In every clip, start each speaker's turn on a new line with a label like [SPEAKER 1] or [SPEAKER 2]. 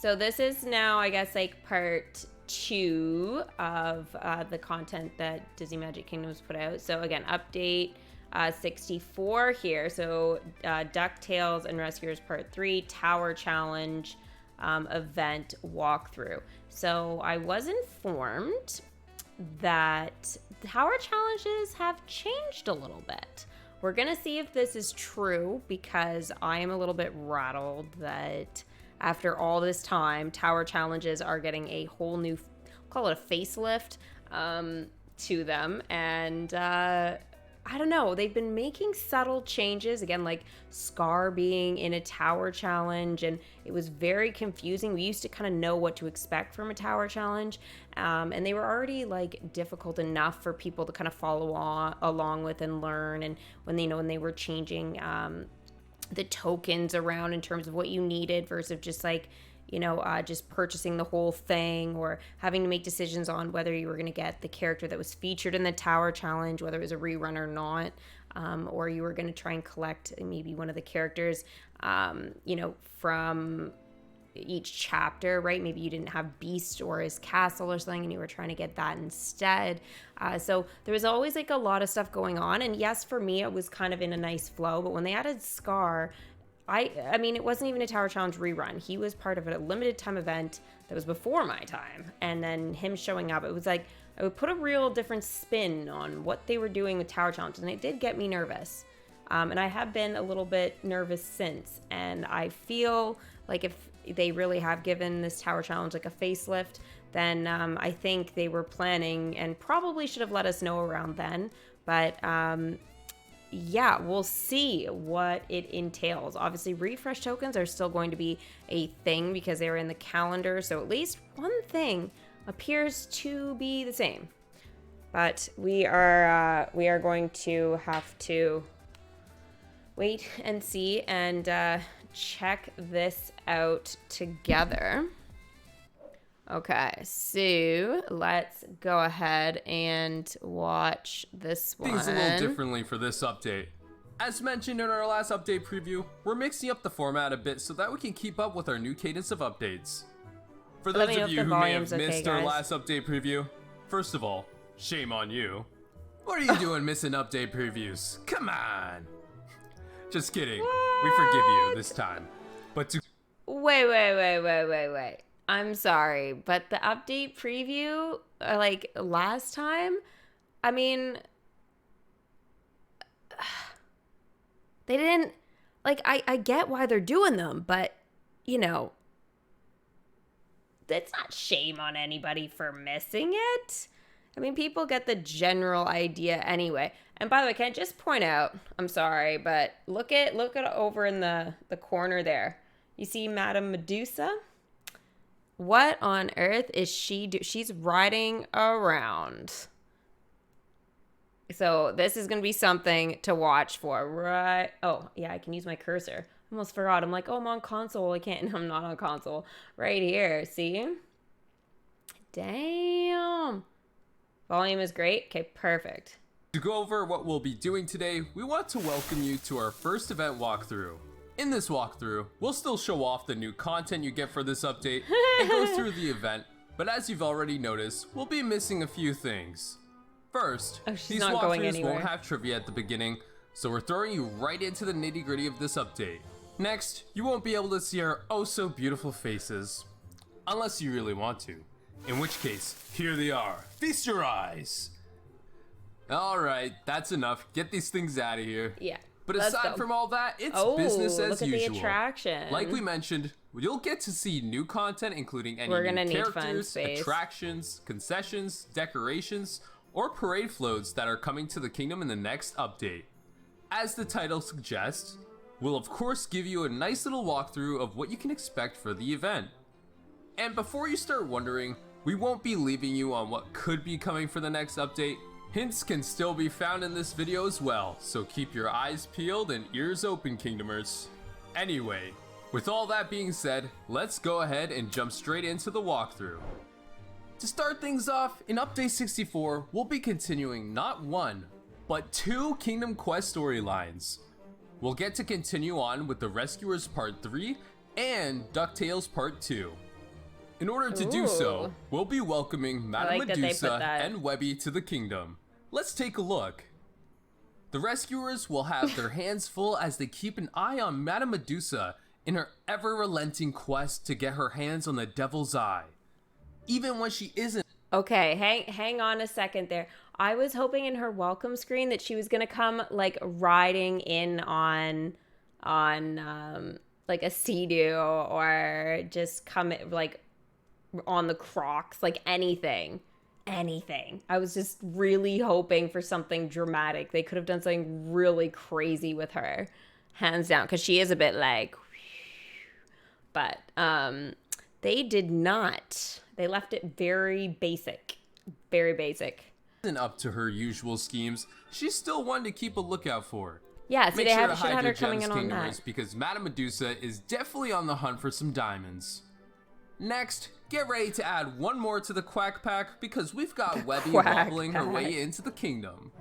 [SPEAKER 1] So this is now, I guess, like part 2 of the content that Disney Magic Kingdom's put out. So again, update 64 here. So DuckTales and Rescuers Part 3 Tower Challenge event walkthrough. So I was informed that Tower Challenges have changed a little bit. We're gonna see if this is true, because I am a little bit rattled that after all this time, Tower Challenges are getting a whole new, call it a facelift, to them. And I don't know, they've been making subtle changes, again, like Scar being in a Tower Challenge, and it was very confusing. We used to kind of know what to expect from a Tower Challenge, and they were already like difficult enough for people to kind of follow along with and learn. And when they were changing the tokens around in terms of what you needed versus just like, just purchasing the whole thing, or having to make decisions on whether you were going to get the character that was featured in the Tower Challenge, whether it was a rerun or not, or you were going to try and collect maybe one of the characters, from each chapter, right? Maybe you didn't have Beast or his castle or something, and you were trying to get that instead. So there was always like a lot of stuff going on. And yes, for me, it was kind of in a nice flow. But when they added Scar, I mean, it wasn't even a Tower Challenge rerun. He was part of a limited time event that was before my time. And then him showing up, it was like, I would put a real different spin on what they were doing with Tower Challenge. And it did get me nervous. And I have been a little bit nervous since. And I feel like if they really have given this Tower Challenge like a facelift, then I think they were planning and probably should have let us know around then. But yeah, we'll see what it entails. Obviously, refresh tokens are still going to be a thing because they were in the calendar. So at least one thing appears to be the same. But we are going to have to wait and see and check this out together. Okay, so let's go ahead and watch this one.
[SPEAKER 2] Things a little differently for this update. As mentioned in our last update preview, we're mixing up the format a bit so that we can keep up with our new cadence of updates. For those of you who may have missed our last update preview, first of all, shame on you. What are you doing missing update previews? Come on. Just kidding.
[SPEAKER 1] What?
[SPEAKER 2] We forgive you this time. But to
[SPEAKER 1] Wait. I'm sorry, but the update preview, like last time, I mean, they didn't, like, I get why they're doing them, but, it's not shame on anybody for missing it. I mean, people get the general idea anyway. And by the way, can I just point out, I'm sorry, but look at over in the corner there. You see Madame Medusa? What on earth is she do? She's riding around. So this is going to be something to watch for, right? Oh, yeah, I can use my cursor. Almost forgot. I'm like, oh, I'm on console. I can't. I'm not on console. Right here. See? Damn. Volume is great. Okay, perfect.
[SPEAKER 2] To go over what we'll be doing today, we want to welcome you to our first event walkthrough. In this walkthrough, we'll still show off the new content you get for this update and go through the event, but as you've already noticed, we'll be missing a few things. First, these walkthroughs won't have trivia at the beginning, so we're throwing you right into the nitty-gritty of this update. Next, you won't be able to see our oh-so-beautiful faces, unless you really want to, in which case, here they are. Feast your eyes! Alright, that's enough. Get these things out of here.
[SPEAKER 1] Yeah.
[SPEAKER 2] But aside from all that, it's business as usual.
[SPEAKER 1] Look at the attraction.
[SPEAKER 2] Like we mentioned, you'll get to see new content, including any new characters, attractions, concessions, decorations, or parade floats that are coming to the kingdom in the next update. As the title suggests, we'll of course give you a nice little walkthrough of what you can expect for the event. And before you start wondering, we won't be leaving you on what could be coming for the next update. Hints can still be found in this video as well, so keep your eyes peeled and ears open, Kingdomers. Anyway, with all that being said, let's go ahead and jump straight into the walkthrough. To start things off, in Update 64, we'll be continuing not one, but 2 Kingdom Quest storylines. We'll get to continue on with the Rescuers Part 3 and DuckTales Part 2. In order to do so, we'll be welcoming Madame Medusa and Webby to the kingdom. Let's take a look. The rescuers will have their hands full as they keep an eye on Madame Medusa in her ever-relenting quest to get her hands on the Devil's Eye. Even when she isn't.
[SPEAKER 1] Okay, hang on a second there. I was hoping in her welcome screen that she was gonna come like riding in on like a Sea-Doo or just come like on the Crocs, like anything. I was just really hoping for something dramatic. They could have done something really crazy with her, hands down, because she is a bit like, but they did not. They left it very basic.
[SPEAKER 2] Isn't up to her usual schemes, she's still one to keep a lookout for.
[SPEAKER 1] Yeah, so they should have had her coming in on that.
[SPEAKER 2] Because Madame Medusa is definitely on the hunt for some diamonds. Next, get ready to add one more to the Quack Pack because we've got Webby wobbling her way into the kingdom.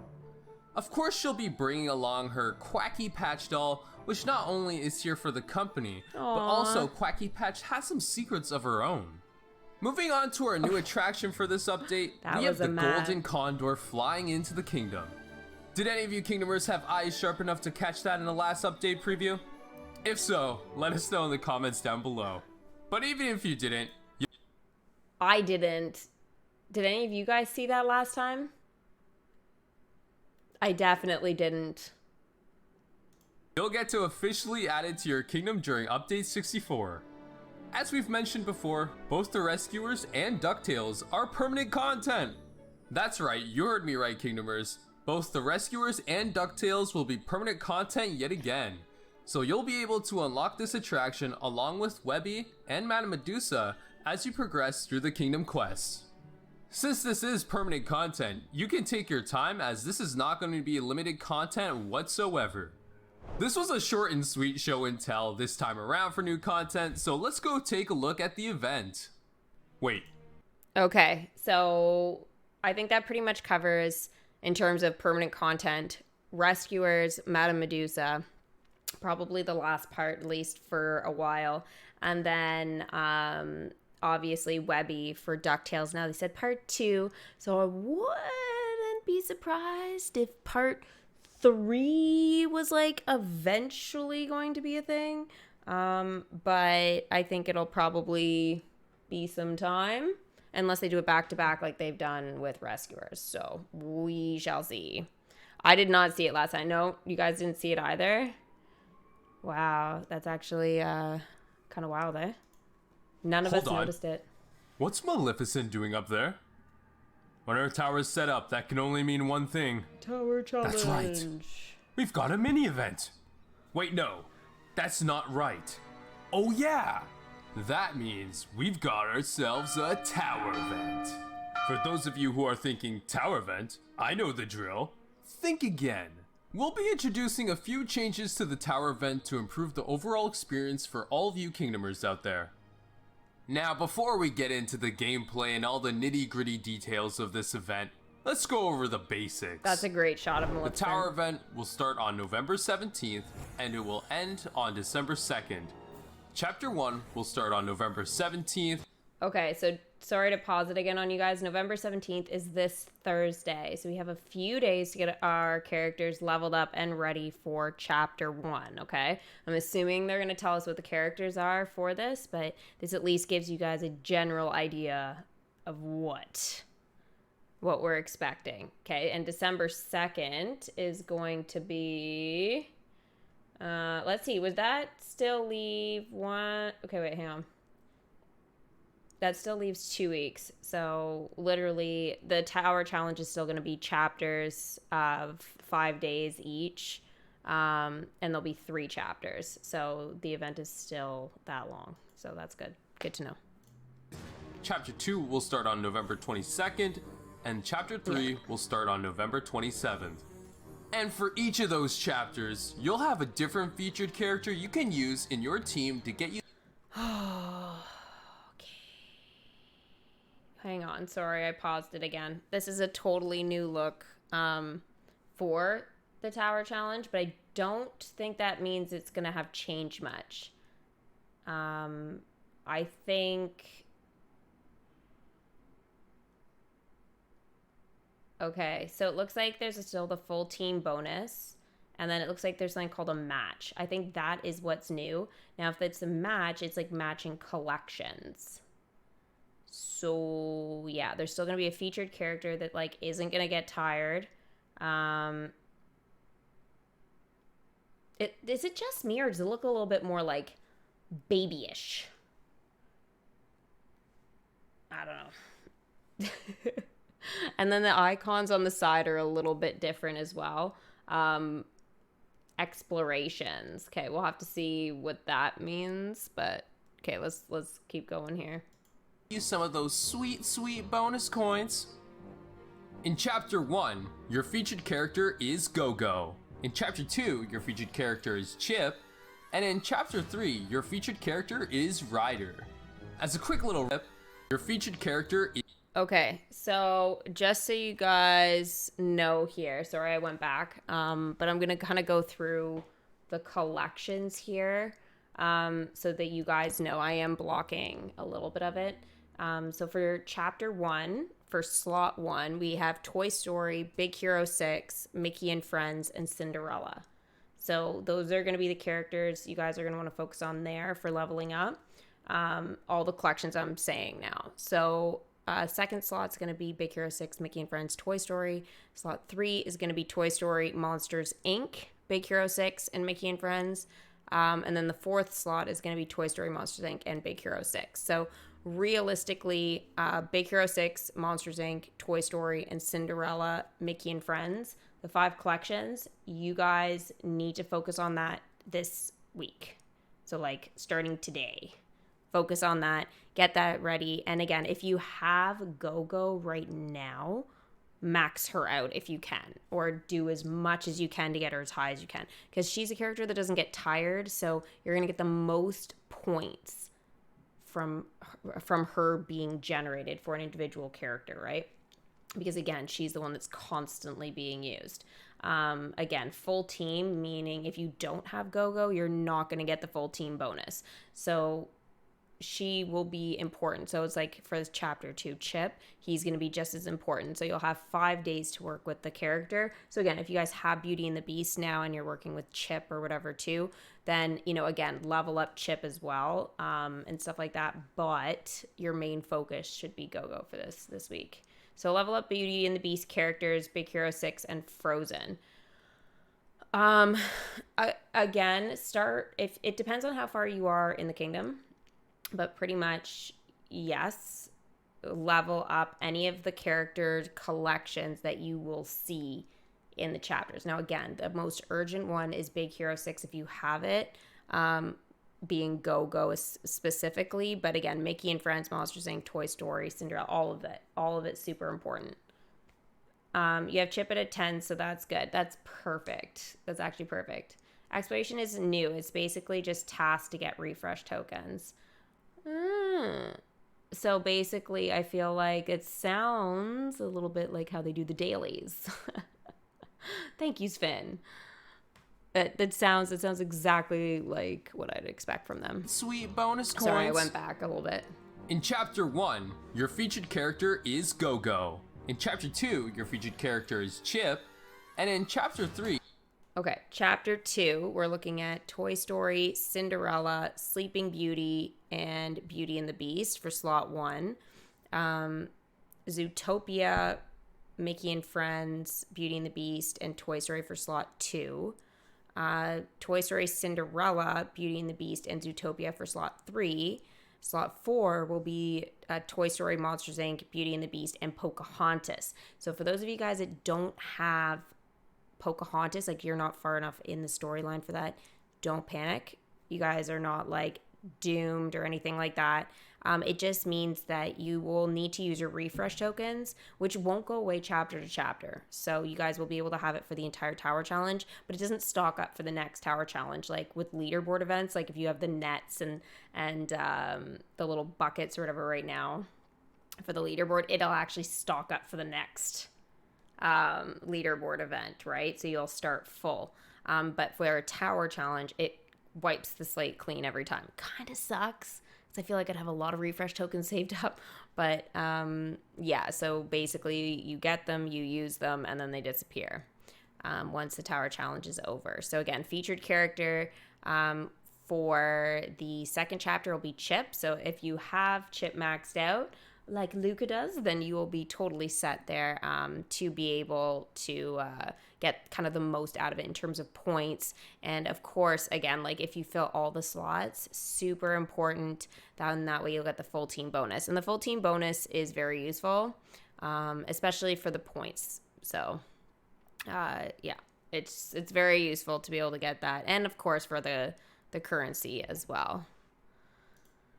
[SPEAKER 2] Of course, she'll be bringing along her Quacky Patch doll, which not only is here for the company, but also Quacky Patch has some secrets of her own. Moving on to our new attraction for this update, we have the Golden Condor flying into the kingdom. Did any of you Kingdomers have eyes sharp enough to catch that in the last update preview? If so, let us know in the comments down below. But even if you didn't...
[SPEAKER 1] I didn't. Did any of you guys see that last time? I definitely didn't.
[SPEAKER 2] You'll get to officially add it to your kingdom during Update 64. As we've mentioned before, both the Rescuers and DuckTales are permanent content. That's right, you heard me right, Kingdomers. Both the Rescuers and DuckTales will be permanent content yet again. So you'll be able to unlock this attraction along with Webby and Madame Medusa as you progress through the kingdom quests. Since this is permanent content, you can take your time as this is not going to be limited content whatsoever. This was a short and sweet show and tell this time around for new content, so let's go take a look at the event. Wait.
[SPEAKER 1] Okay, so I think that pretty much covers, in terms of permanent content, Rescuers, Madame Medusa, probably the last part, at least for a while, and then obviously Webby for DuckTales. Now they said part 2, so I wouldn't be surprised if part 3 was like eventually going to be a thing, but I think it'll probably be some time unless they do it back to back like they've done with Rescuers, so we shall see. I did not see it last time. No, you guys didn't see it either? Wow, that's actually kind of wild, eh? None of us noticed it.
[SPEAKER 2] What's Maleficent doing up there? When her tower is set up, that can only mean one thing.
[SPEAKER 1] Tower challenge.
[SPEAKER 2] That's right. We've got a mini event. Wait, no. That's not right. Oh yeah. That means we've got ourselves a tower event. For those of you who are thinking, tower event? I know the drill. Think again. We'll be introducing a few changes to the tower event to improve the overall experience for all of you Kingdomers out there. Now, before we get into the gameplay and all the nitty-gritty details of this event, let's go over the basics.
[SPEAKER 1] That's a great shot of Maleficent.
[SPEAKER 2] The tower event will start on November 17th, and it will end on December 2nd. Chapter 1 will start on November 17th.
[SPEAKER 1] Okay, so sorry to pause it again on you guys. November 17th is this Thursday, so we have a few days to get our characters leveled up and ready for Chapter 1, okay? I'm assuming they're going to tell us what the characters are for this, but this at least gives you guys a general idea of what we're expecting, okay? And December 2nd is going to be... let's see, would that still leave one... Okay, wait, hang on. That still leaves 2 weeks. So literally the tower challenge is still going to be chapters of 5 days each. And there'll be 3 chapters. So the event is still that long. So that's good. Good to know.
[SPEAKER 2] Chapter 2 will start on November 22nd. And Chapter 3 will start on November 27th. And for each of those chapters, you'll have a different featured character you can use in your team to get you... Hang on, sorry, I paused it again. This is a totally new look for the Tower Challenge, but I don't think that means it's going to have changed much. I think
[SPEAKER 1] Okay, so it looks like there's still the full team bonus. And then it looks like there's something called a match. I think that is what's new. Now, if it's a match, it's like matching collections. So, yeah, there's still going to be a featured character that, like, isn't going to get tired. Is it just me, or does it look a little bit more, like, babyish? I don't know. And then the icons on the side are a little bit different as well. Explorations. Okay, we'll have to see what that means, but okay, let's keep going here.
[SPEAKER 2] Use some of those sweet bonus coins. In chapter 1, your featured character is Go-Go. In chapter 2, your featured character is Chip, and in chapter 3, your featured character is Ryder. As a quick little tip, your featured character is...
[SPEAKER 1] Okay, so just so you guys know here, sorry I went back, but I'm going to kind of go through the collections here so that you guys know I am blocking a little bit of it. So for chapter 1, for slot 1, we have Toy Story, Big Hero 6, Mickey and Friends, and Cinderella. So those are going to be the characters you guys are going to want to focus on there for leveling up. All the collections I'm saying now. So... second slot's going to be Big Hero 6, Mickey and Friends, Toy Story. Slot 3 is going to be Toy Story, Monsters, Inc., Big Hero 6, and Mickey and Friends. And then the fourth slot is going to be Toy Story, Monsters, Inc., and Big Hero 6. So realistically, Big Hero 6, Monsters, Inc., Toy Story, and Cinderella, Mickey and Friends, the 5 collections, you guys need to focus on that this week. So, like, starting today. Focus on that, get that ready. And again, if you have Go-Go right now, max her out if you can, or do as much as you can to get her as high as you can, because she's a character that doesn't get tired, so you're going to get the most points from her being generated for an individual character, right? Because again, she's the one that's constantly being used. Again, full team, meaning if you don't have Go-Go, you're not going to get the full team bonus. So she will be important. So it's like for this chapter 2, Chip, he's going to be just as important. So you'll have 5 days to work with the character. So again, if you guys have Beauty and the Beast now and you're working with Chip or whatever too, then, you know, again, level up Chip as well, and stuff like that. But your main focus should be Go-Go for this week. So level up Beauty and the Beast characters, Big Hero 6 and Frozen. Again, start, if it depends on how far you are in the kingdom. But pretty much, yes, level up any of the character collections that you will see in the chapters. Now, again, the most urgent one is Big Hero 6 if you have it, being Go-Go specifically. But again, Mickey and Friends, Monsters, Inc., Toy Story, Cinderella, all of it super important. You have Chip at a 10, so that's good. That's perfect. That's actually perfect. Exploration is new. It's basically just tasks to get refresh tokens. So basically, I feel like it sounds a little bit like how they do the dailies. Thank you, Sven. It sounds exactly like what I'd expect from them.
[SPEAKER 2] Sweet bonus coins.
[SPEAKER 1] Sorry, I went back a little bit.
[SPEAKER 2] In chapter 1, your featured character is Go-Go. In chapter 2, your featured character is Chip. And in chapter 3...
[SPEAKER 1] Okay, chapter 2, we're looking at Toy Story, Cinderella, Sleeping Beauty, and Beauty and the Beast for slot 1. Zootopia, Mickey and Friends, Beauty and the Beast, and Toy Story for slot 2. Toy Story, Cinderella, Beauty and the Beast, and Zootopia for slot 3. Slot 4 will be Toy Story, Monsters, Inc., Beauty and the Beast, and Pocahontas. So for those of you guys that don't have Pocahontas, like you're not far enough in the storyline for that, don't panic. You guys are not like doomed or anything like that. It just means that you will need to use your refresh tokens, which won't go away chapter to chapter. So you guys will be able to have it for the entire tower challenge, but it doesn't stock up for the next tower challenge. Like with leaderboard events, like if you have the nets and the little buckets or whatever right now for the leaderboard, it'll actually stock up for the next leaderboard event, right? So you'll start full. But for a tower challenge, it wipes the slate clean every time. Kind of sucks I feel like I'd have a lot of refresh tokens saved up. But yeah, so basically you get them, you use them, and then they disappear once the tower challenge is over. So again, featured character for the second chapter will be Chip. So if you have Chip maxed out, like Luca does, then you will be totally set there to be able to get kind of the most out of it in terms of points. And of course, again, like if you fill all the slots, super important. Then that way you'll get the full team bonus. And the full team bonus is very useful, especially for the points. So yeah, it's very useful to be able to get that. And of course for the currency as well.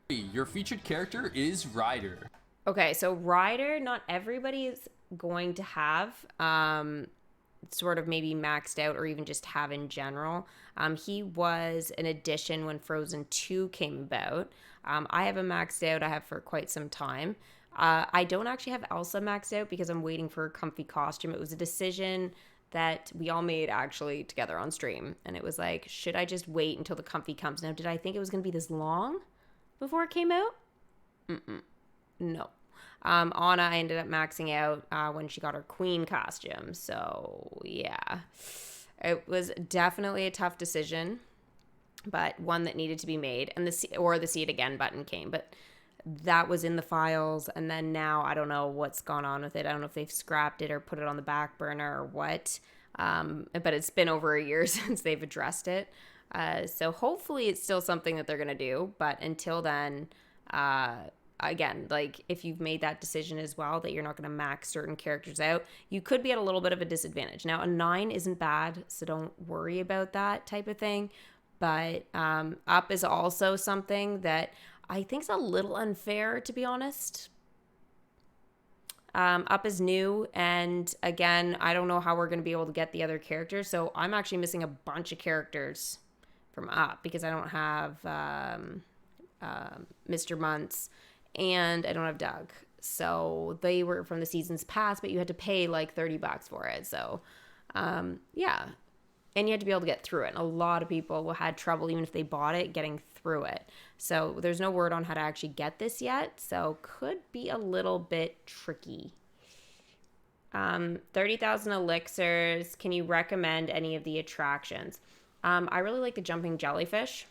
[SPEAKER 2] Your featured character is Ryder.
[SPEAKER 1] Okay, so Ryder, not everybody is going to have sort of maybe maxed out or even just have in general. He was an addition when Frozen 2 came about. I have him maxed out. I have for quite some time. I don't actually have Elsa maxed out because I'm waiting for a comfy costume. It was a decision that we all made actually together on stream. And it was like, should I just wait until the comfy comes? Now, did I think it was going to be this long before it came out? No. Anna, I ended up maxing out when she got her queen costume. So yeah, it was definitely a tough decision, but one that needed to be made. And the see it again button came, but that was in the files. And then now I don't know what's gone on with it. I don't know if they've scrapped it or put it on the back burner or what. But it's been over a year since they've addressed it. So hopefully it's still something that they're going to do. But until then, again, like if you've made that decision as well that you're not going to max certain characters out, you could be at a little bit of a disadvantage. Now, a 9 isn't bad, so don't worry about that type of thing. But up is also something that I think is a little unfair, to be honest. Up is new, and again, I don't know how we're going to be able to get the other characters. So I'm actually missing a bunch of characters from Up because I don't have Mr. Muntz. And I don't have Doug. So they were from the seasons past, but you had to pay like $30 for it. So, yeah. And you had to be able to get through it. And a lot of people had trouble, even if they bought it, getting through it. So there's no word on how to actually get this yet. So could be a little bit tricky. 30,000 elixirs. Can you recommend any of the attractions? I really like the jumping jellyfish.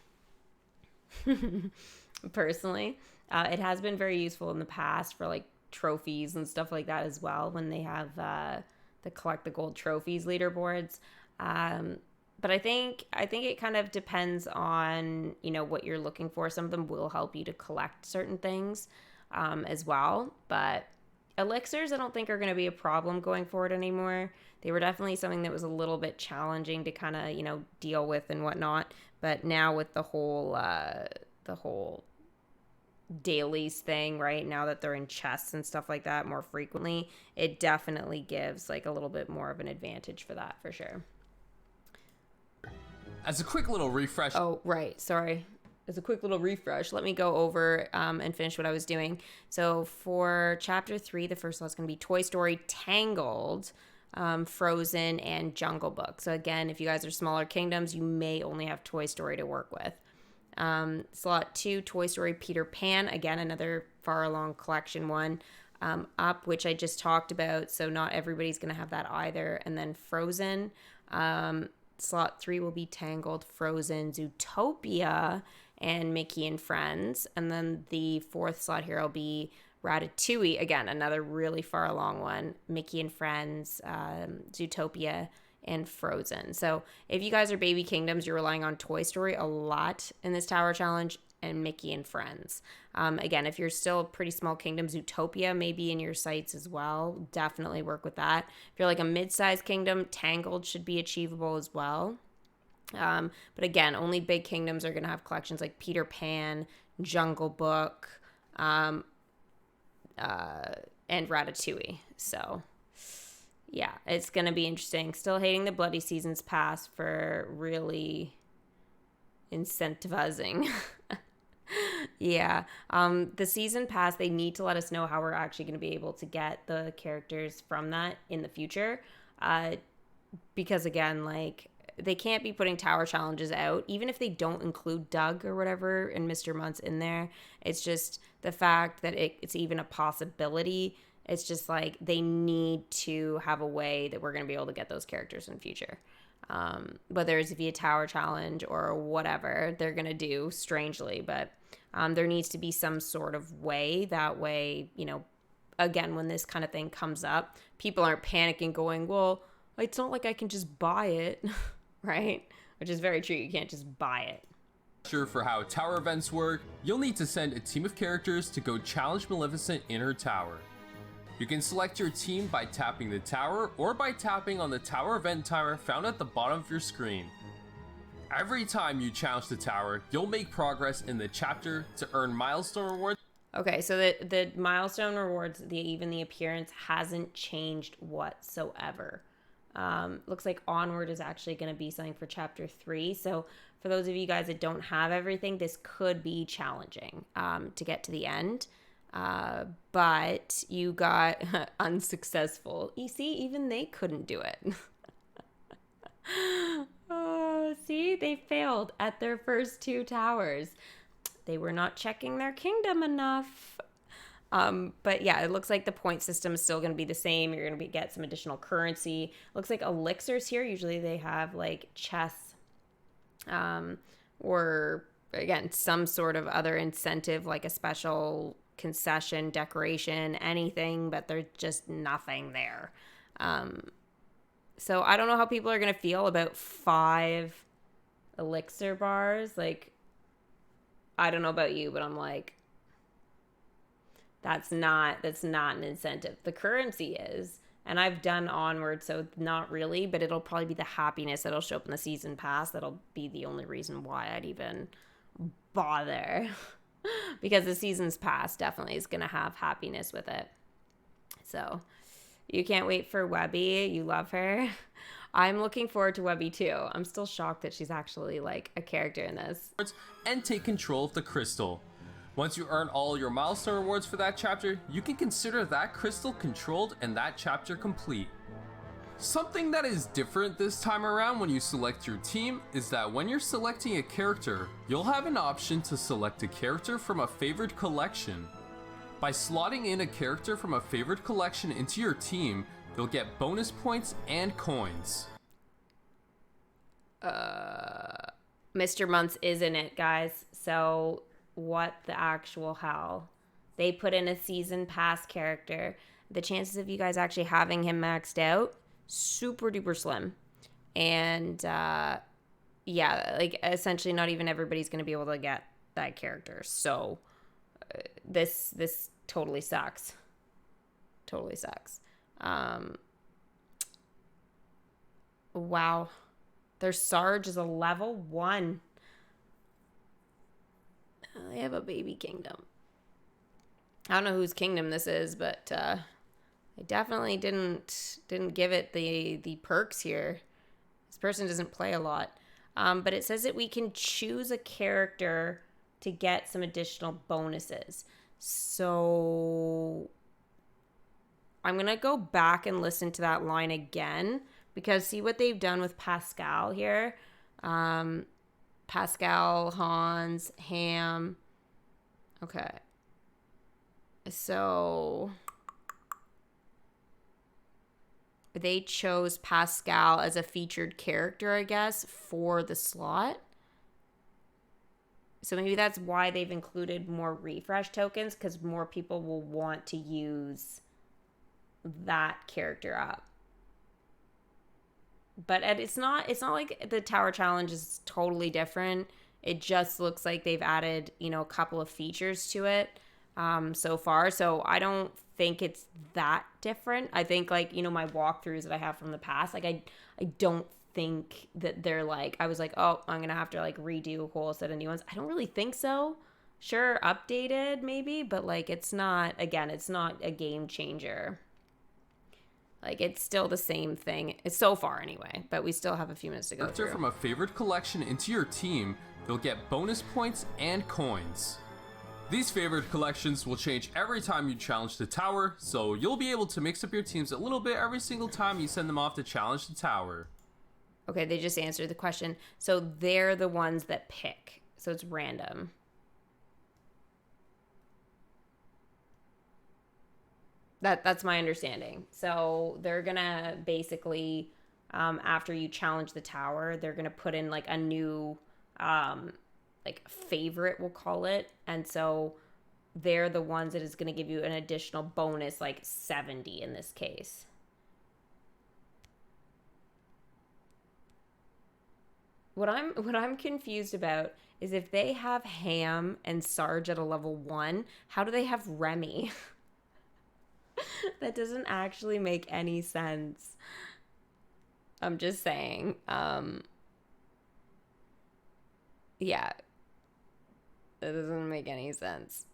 [SPEAKER 1] Personally. It has been very useful in the past for like trophies and stuff like that as well when they have the collect the gold trophies leaderboards. But I think it kind of depends on, you know, what you're looking for. Some of them will help you to collect certain things as well. But elixirs I don't think are going to be a problem going forward anymore. They were definitely something that was a little bit challenging to kind of, you know, deal with and whatnot. But now with the whole dailies thing, right, now that they're in chests and stuff like that more frequently, it definitely gives like a little bit more of an advantage for that, for sure.
[SPEAKER 2] As a quick little refresh.
[SPEAKER 1] Oh, right. Sorry. As a quick little refresh, let me go over and finish what I was doing. So for chapter 3, the first slot's going to be Toy Story, Tangled, Frozen, and Jungle Book. So again, if you guys are smaller kingdoms, you may only have Toy Story to work with. Slot 2, Toy Story, Peter Pan. Again, another far along collection one. Up, which I just talked about, so not everybody's going to have that either. And then Frozen. Slot 3 will be Tangled, Frozen, Zootopia, and Mickey and Friends. And then the fourth slot here will be Ratatouille. Again, another really far along one. Mickey and Friends, Zootopia, and Frozen. So if you guys are baby kingdoms, you're relying on Toy Story a lot in this tower challenge, and Mickey and Friends. Again, if you're still a pretty small kingdom, Zootopia may be in your sights as well. Definitely work with that. If you're like a mid-sized kingdom, Tangled should be achievable as well. But again, only big kingdoms are going to have collections like Peter Pan, Jungle Book, and Ratatouille. So yeah, it's going to be interesting. Still hating the Bloody Seasons Pass for really incentivizing. Yeah. The season pass, they need to let us know how we're actually going to be able to get the characters from that in the future. Because again, like, they can't be putting tower challenges out, even if they don't include Doug or whatever and Mr. Muntz in there. It's just the fact that it's even a possibility. It's just like they need to have a way that we're going to be able to get those characters in the future. Whether it's via tower challenge or whatever they're going to do strangely, but there needs to be some sort of way. That way, you know, again, when this kind of thing comes up, people aren't panicking going, well, it's not like I can just buy it, right? Which is very true. You can't just buy it.
[SPEAKER 2] For how tower events work, you'll need to send a team of characters to go challenge Maleficent in her tower. You can select your team by tapping the tower or by tapping on the tower event timer found at the bottom of your screen. Every time you challenge the tower, you'll make progress in the chapter to earn milestone rewards.
[SPEAKER 1] Okay, so the milestone rewards, even the appearance hasn't changed whatsoever. Looks like Onward is actually going to be something for chapter 3. So for those of you guys that don't have everything, this could be challenging to get to the end. But you got unsuccessful. You see, even they couldn't do it. Oh, see, they failed at their first 2 towers. They were not checking their kingdom enough. But yeah, it looks like the point system is still going to be the same. You're going to get some additional currency. Looks like elixirs here. Usually they have like chests, or again, some sort of other incentive, like a special concession, decoration, anything, but there's just nothing there. So I don't know how people are going to feel about 5 elixir bars. Like, I don't know about you, but I'm like, that's not an incentive. The currency is, and I've done Onward, so not really, but it'll probably be the happiness that'll show up in the season pass. That'll be the only reason why I'd even bother. Because the season's pass definitely is going to have happiness with it. So you can't wait for Webby. You love her. I'm looking forward to Webby too. I'm still shocked that she's actually like a character in this.
[SPEAKER 2] And take control of the crystal. Once you earn all your milestone rewards for that chapter, you can consider that crystal controlled and that chapter complete. Something that is different this time around when you select your team is that when you're selecting a character, you'll have an option to select a character from a favored collection. By slotting in a character from a favored collection into your team, you'll get bonus points and coins.
[SPEAKER 1] Mr. Muntz is in it, guys. So what the actual hell? They put in a season pass character. The chances of you guys actually having him maxed out, super duper slim. And yeah, like essentially not even everybody's going to be able to get that character. So this totally sucks. Totally sucks. Wow. Their Sarge is a level 1. They have a baby kingdom. I don't know whose kingdom this is, but I definitely didn't give it the perks here. This person doesn't play a lot. But it says that we can choose a character to get some additional bonuses. So I'm going to go back and listen to that line again, because see what they've done with Pascal here. Pascal, Hans, Ham. Okay. So they chose Pascal as a featured character, I guess, for the slot. So maybe that's why they've included more refresh tokens, because more people will want to use that character up. But it's not like the tower challenge is totally different. It just looks like they've added, a couple of features to it so far. So I don't think it's that different. I think my walkthroughs that I have from the past, I don't think that they're I was like, oh, I'm going to have to redo a whole set of new ones. I don't really think so. Sure, updated maybe, but it's not a game changer. It's still the same thing. It's so far anyway, but we still have a few minutes to go through.
[SPEAKER 2] From a favorite collection into your team, you'll get bonus points and coins. These favorite collections will change every time you challenge the tower, so you'll be able to mix up your teams a little bit every single time you send them off to challenge the tower.
[SPEAKER 1] Okay, they just answered the question. So they're the ones that pick. So it's random. That's my understanding. So they're going to basically, after you challenge the tower, they're going to put in like a new, like favorite, we'll call it. And so they're the ones that is going to give you an additional bonus, like 70 in this case. What I'm confused about is if they have Ham and Sarge at a level 1, how do they have Remy? That doesn't actually make any sense. I'm just saying. Yeah. That doesn't make any sense.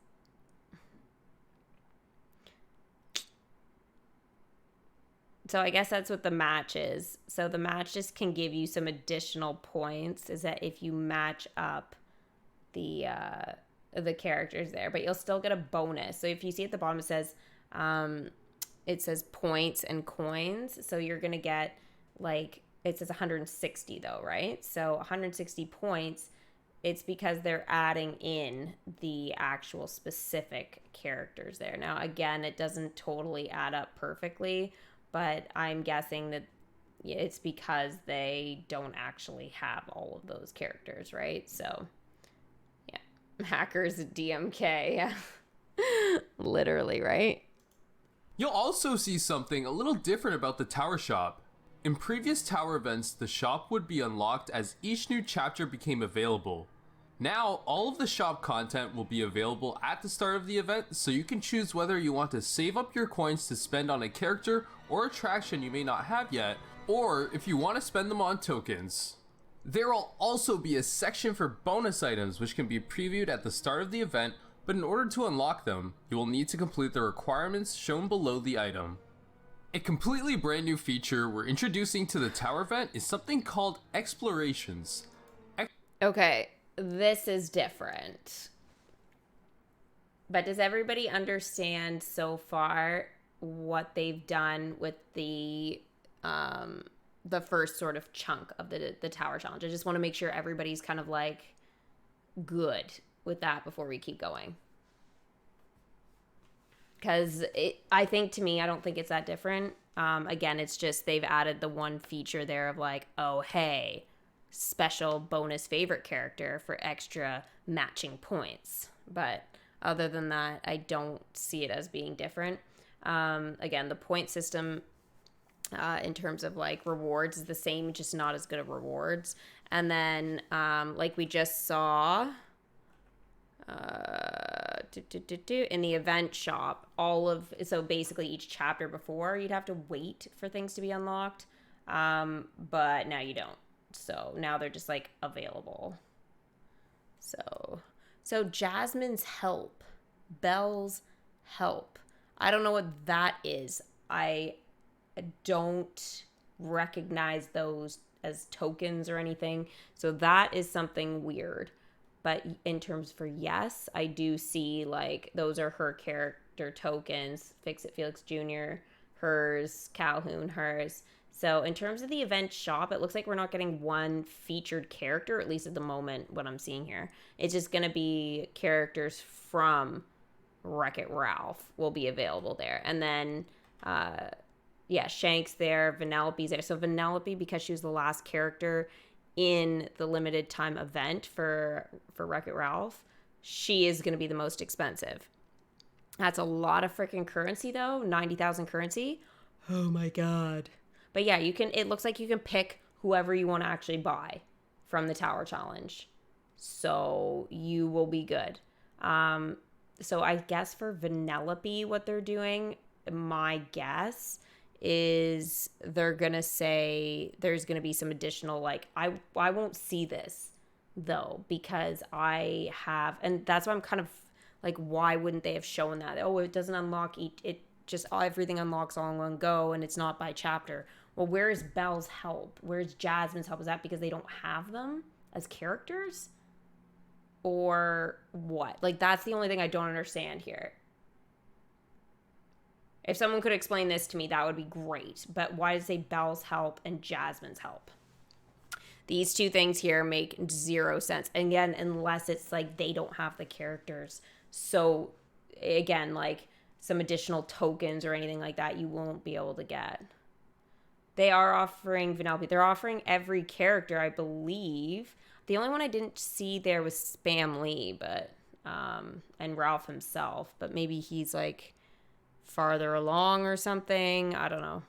[SPEAKER 1] So I guess that's what the match is. So the match just can give you some additional points, is that if you match up the characters there, but you'll still get a bonus. So if you see at the bottom it says points and coins. So you're going to get like, it says 160 though, right? So 160 points, it's because they're adding in the actual specific characters there. Now, again, it doesn't totally add up perfectly, but I'm guessing that it's because they don't actually have all of those characters, right? So, yeah. Hackers DMK. Yeah. Literally, right?
[SPEAKER 2] You'll also see something a little different about the tower shop. In previous tower events, the shop would be unlocked as each new chapter became available. Now, all of the shop content will be available at the start of the event, so you can choose whether you want to save up your coins to spend on a character or attraction you may not have yet, or if you want to spend them on tokens. There will also be a section for bonus items which can be previewed at the start of the event, but in order to unlock them, you will need to complete the requirements shown below the item. A completely brand new feature we're introducing to the tower event is something called explorations.
[SPEAKER 1] Okay, this is different. But does everybody understand so far what they've done with the first sort of chunk of the tower challenge? I just want to make sure everybody's kind of like good with that before we keep going. Because I think, to me, I don't think it's that different. Again, it's just they've added the one feature there of like, oh, hey, special bonus favorite character for extra matching points. But other than that, I don't see it as being different. Again, the point system in terms of like rewards is the same, just not as good of rewards. And then like we just saw in the event shop, so basically each chapter before you'd have to wait for things to be unlocked, but now you don't. So now they're just like available. So Jasmine's help, Belle's help, I don't know what that is. I don't recognize those as tokens or anything, so that is something weird. But in terms for yes, I do see like those are her character tokens. Fix-It Felix Jr., hers, Calhoun, hers. So in terms of the event shop, it looks like we're not getting one featured character, at least at the moment, what I'm seeing here. It's just going to be characters from Wreck-It Ralph will be available there. And then, Shank's there, Vanellope's there. So Vanellope, because she was the last character in the limited time event for Wreck-It Ralph, she is going to be the most expensive. That's a lot of freaking currency though, 90,000 currency. Oh my god. But yeah, it looks like you can pick whoever you want to actually buy from the tower challenge. So you will be good. So I guess for Vanellope, what they're doing, my guess is they're going to say there's going to be some additional, like, I won't see this though, because I have, and that's why I'm kind of like, why wouldn't they have shown that? Oh, it doesn't unlock it just everything unlocks all in one go and it's not by chapter. Well, where is Belle's help? Where's Jasmine's help? Is that because they don't have them as characters? Or what? Like, that's the only thing I don't understand here. If someone could explain this to me, that would be great. But why does it say Belle's help and Jasmine's help? These two things here make zero sense. And again, unless it's like they don't have the characters. So again, like some additional tokens or anything like that, you won't be able to get. They are offering Vanellope. They're offering every character, I believe. The only one I didn't see there was Spam Lee, but and Ralph himself. But maybe he's like farther along or something. I don't know.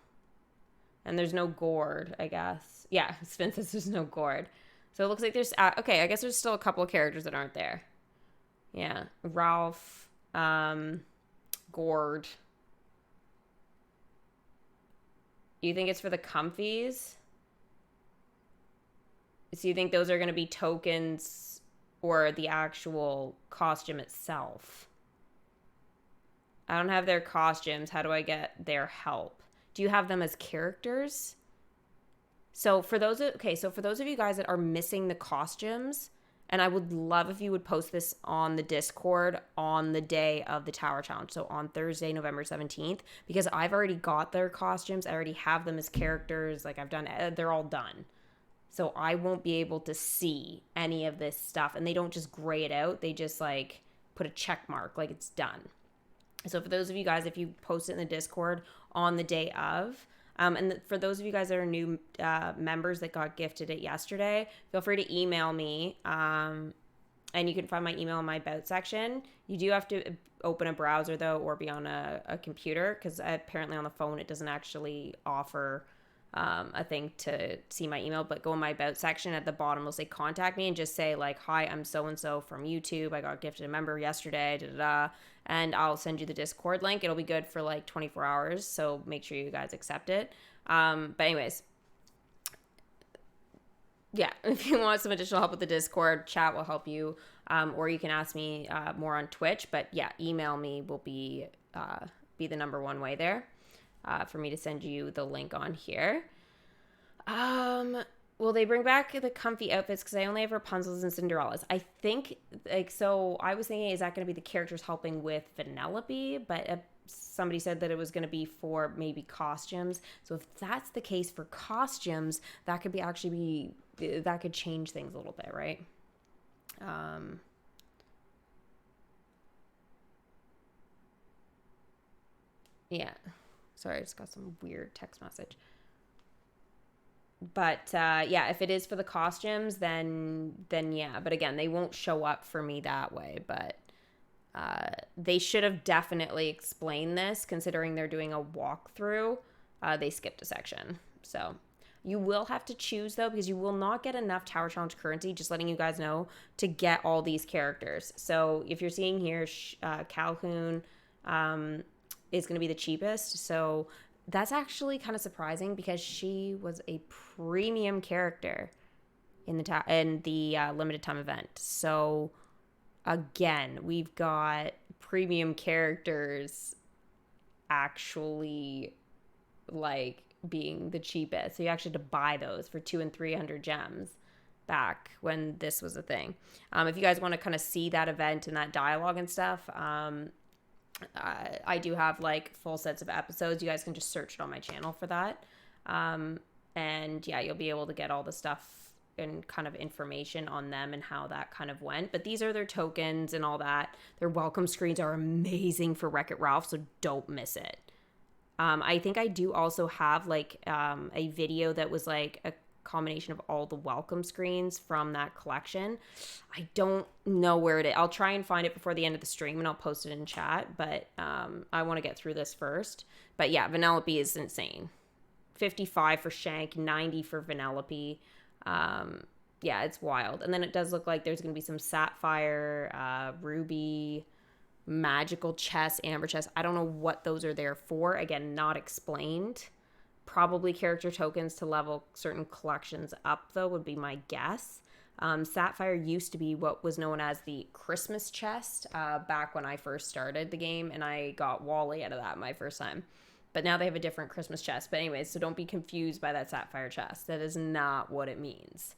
[SPEAKER 1] And there's no Gord, I guess. Yeah, Spin says there's no Gord. So it looks like there's... okay, I guess there's still a couple of characters that aren't there. Yeah, Ralph, Gord. You think it's for the comfies? So you think those are going to be tokens or the actual costume itself? I don't have their costumes. How do I get their help? Do you have them as characters? So for those of you guys that are missing the costumes, and I would love if you would post this on the Discord on the day of the Tower Challenge, so on Thursday, November 17th, because I've already got their costumes. I already have them as characters. Like they're all done. So I won't be able to see any of this stuff. And they don't just gray it out. They just like put a check mark like it's done. So for those of you guys, if you post it in the Discord on the day of, and for those of you guys that are new members that got gifted it yesterday, feel free to email me. And you can find my email in my About section. You do have to open a browser, though, or be on a computer, because apparently on the phone it doesn't actually offer a thing to see my email. But go in my About section. At the bottom, it'll say contact me, and just say, like, hi, I'm so-and-so from YouTube. I got gifted a member yesterday, da-da-da. And I'll send you the Discord link. It'll be good for like 24 hours, so make sure you guys accept it. But anyways, yeah, if you want some additional help with the Discord, chat will help you, or you can ask me more on Twitch. But yeah, email me will be the number one way there for me to send you the link on here. Will they bring back the comfy outfits? Because I only have Rapunzel's and Cinderella's. I think, like, so I was thinking, is that going to be the characters helping with Vanellope? But somebody said that it was going to be for maybe costumes. So if that's the case for costumes, that could that could change things a little bit, right? Yeah. Sorry, I just got some weird text message. But yeah, if it is for the costumes, then yeah. But again, they won't show up for me that way. But they should have definitely explained this, considering they're doing a walkthrough. They skipped a section. So you will have to choose, though, because you will not get enough Tower Challenge currency, just letting you guys know, to get all these characters. So if you're seeing here, Calhoun is going to be the cheapest. So that's actually kind of surprising, because she was a premium character in the limited time event. So again, we've got premium characters actually like being the cheapest. So you actually had to buy those for 200 and 300 gems back when this was a thing. If you guys want to kind of see that event and that dialogue and stuff, I do have like full sets of episodes. You guys can just search it on my channel for that. And yeah, you'll be able to get all the stuff and kind of information on them and how that kind of went. But these are their tokens and all that. Their welcome screens are amazing for Wreck-It Ralph, so don't miss it. I think I do also have like a video that was like a combination of all the welcome screens from that collection. I don't know where it is. I'll try and find it before the end of the stream, and I'll post it in chat, but I want to get through this first. But yeah, Vanellope is insane. 55 for Shank, 90 for Vanellope. Yeah, it's wild. And then it does look like there's going to be some Sapphire, Ruby, magical chest, amber chest. I don't know what those are there for. Again, not explained. Probably character tokens to level certain collections up, though, would be my guess. Sapphire used to be what was known as the Christmas chest back when I first started the game, and I got Wally out of that my first time. But now they have a different Christmas chest. But anyways, so don't be confused by that Sapphire chest. That is not what it means.